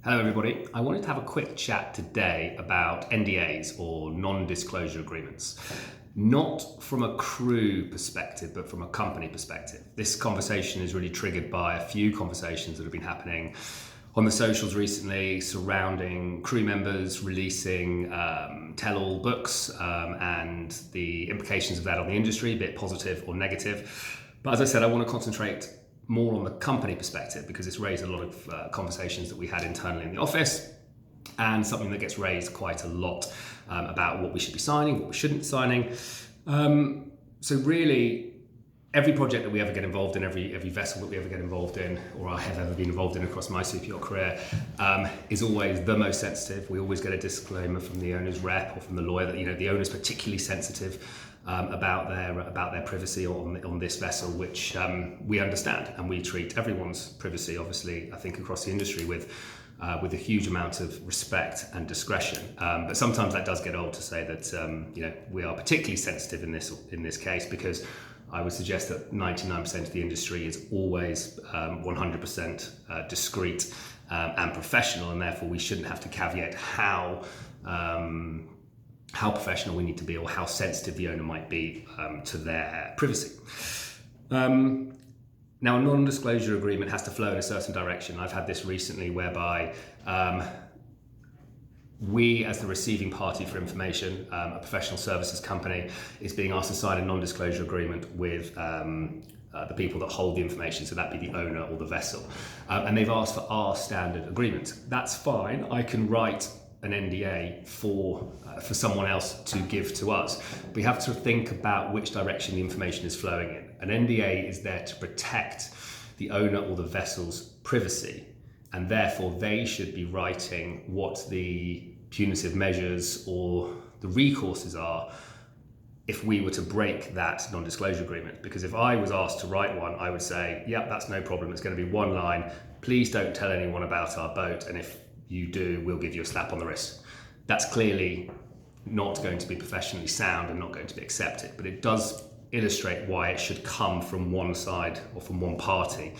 Hello everybody. I wanted to have a quick chat today about NDAs or non-disclosure agreements. Not from a crew perspective, but from a company perspective. This conversation is really triggered by a few conversations that have been happening on the socials recently surrounding crew members releasing tell-all books and the implications of that on the industry, be it positive or negative. But as I said, I want to concentrate more on the company perspective because it's raised a lot of conversations that we had internally in the office and something that gets raised quite a lot about what we should be signing, what we shouldn't be signing. So really, every project that we ever get involved in, every vessel that we ever get involved in, or I have ever been involved in across my Superyacht career, is always the most sensitive. We always get a disclaimer from the owner's rep or from the lawyer that the owner's particularly sensitive about their privacy on this vessel, which we understand, and we treat everyone's privacy, obviously, I think across the industry with a huge amount of respect and discretion. But sometimes that does get old to say that we are particularly sensitive in this case, because I would suggest that 99% of the industry is always 100% discreet and professional, and therefore we shouldn't have to caveat how professional we need to be or how sensitive the owner might be to their privacy. Now, a non-disclosure agreement has to flow in a certain direction. I've had this recently whereby we, as the receiving party for information, a professional services company, is being asked to sign a non-disclosure agreement with the people that hold the information, so that be the owner or the vessel. And they've asked for our standard agreement. That's fine. I can write an NDA for someone else to give to us. We have to think about which direction the information is flowing in. An NDA is there to protect the owner or the vessel's privacy, and therefore they should be writing what the punitive measures or the recourses are if we were to break that non-disclosure agreement. Because if I was asked to write one, I would say, yep, that's no problem. It's going to be one line. Please don't tell anyone about our boat, and if you do, we'll give you a slap on the wrist. That's clearly not going to be professionally sound and not going to be accepted, but it does illustrate why it should come from one side or from one party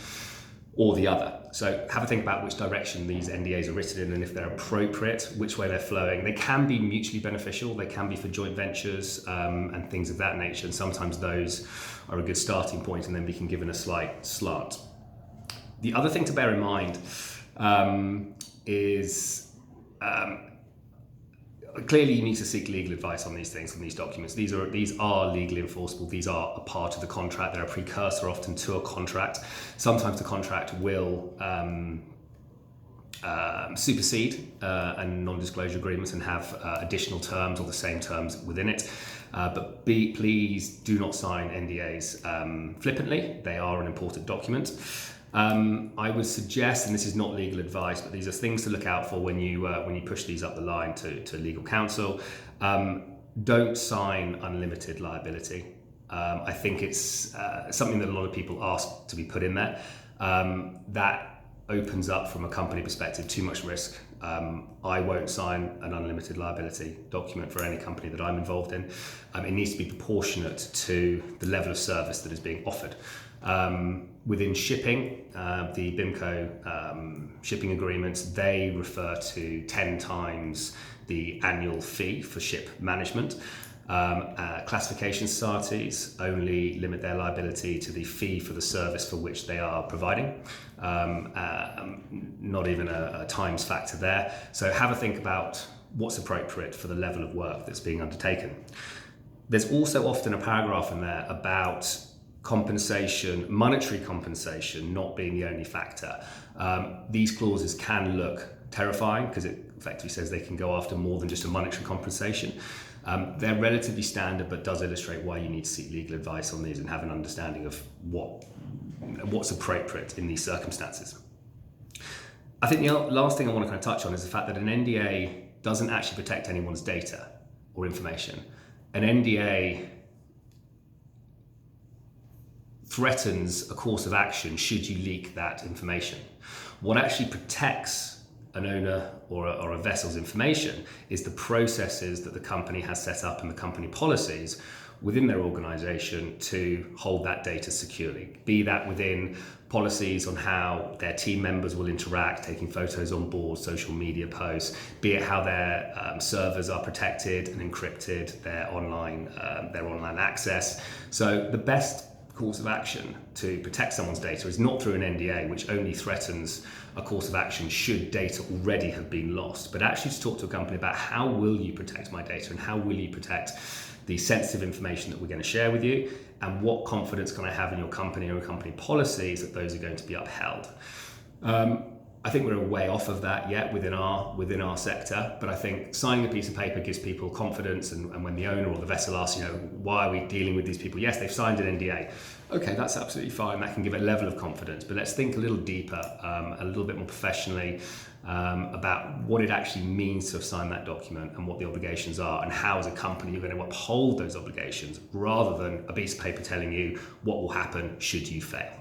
or the other. So have a think about which direction these NDAs are written in and if they're appropriate, which way they're flowing. They can be mutually beneficial, they can be for joint ventures and things of that nature, and sometimes those are a good starting point and then we can give it a slight slant. The other thing to bear in mind is clearly you need to seek legal advice on these things, on these documents. These are legally enforceable. These are a part of the contract. They're a precursor often to a contract. Sometimes the contract will supersede non-disclosure agreements and have additional terms or the same terms within it. But please do not sign NDAs flippantly. They are an important document. I would suggest, and this is not legal advice, but these are things to look out for when you push these up the line to legal counsel. Don't sign unlimited liability. I think it's something that a lot of people ask to be put in there. That opens up, from a company perspective, too much risk. I won't sign an unlimited liability document for any company that I'm involved in. It needs to be proportionate to the level of service that is being offered. Within shipping, the BIMCO shipping agreements, they refer to 10 times the annual fee for ship management. Classification societies only limit their liability to the fee for the service for which they are providing. Not even a times factor there. So have a think about what's appropriate for the level of work that's being undertaken. There's also often a paragraph in there about compensation, monetary compensation not being the only factor. These clauses can look terrifying because it effectively says they can go after more than just a monetary compensation. They're relatively standard, but does illustrate why you need to seek legal advice on these and have an understanding of what's appropriate in these circumstances. I think the last thing I want to kind of touch on is the fact that an NDA doesn't actually protect anyone's data or information. An NDA threatens a course of action should you leak that information. What actually protects an owner or a vessel's information is the processes that the company has set up and the company policies within their organization to hold that data securely, be that within policies on how their team members will interact, taking photos on board, social media posts, be it how their servers are protected and encrypted, their online access. So the best course of action to protect someone's data is not through an NDA, which only threatens a course of action should data already have been lost, but actually to talk to a company about how will you protect my data and how will you protect the sensitive information that we're going to share with you, and what confidence can I have in your company or your company policies that those are going to be upheld. I think we're a way off of that yet within our sector, but I think signing a piece of paper gives people confidence, and when the owner or the vessel asks, why are we dealing with these people? Yes, they've signed an NDA. Okay, that's absolutely fine. That can give a level of confidence, but let's think a little deeper, a little bit more professionally about what it actually means to have signed that document and what the obligations are, and how as a company you're going to uphold those obligations rather than a piece of paper telling you what will happen should you fail.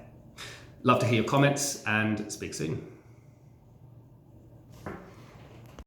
Love to hear your comments and speak soon.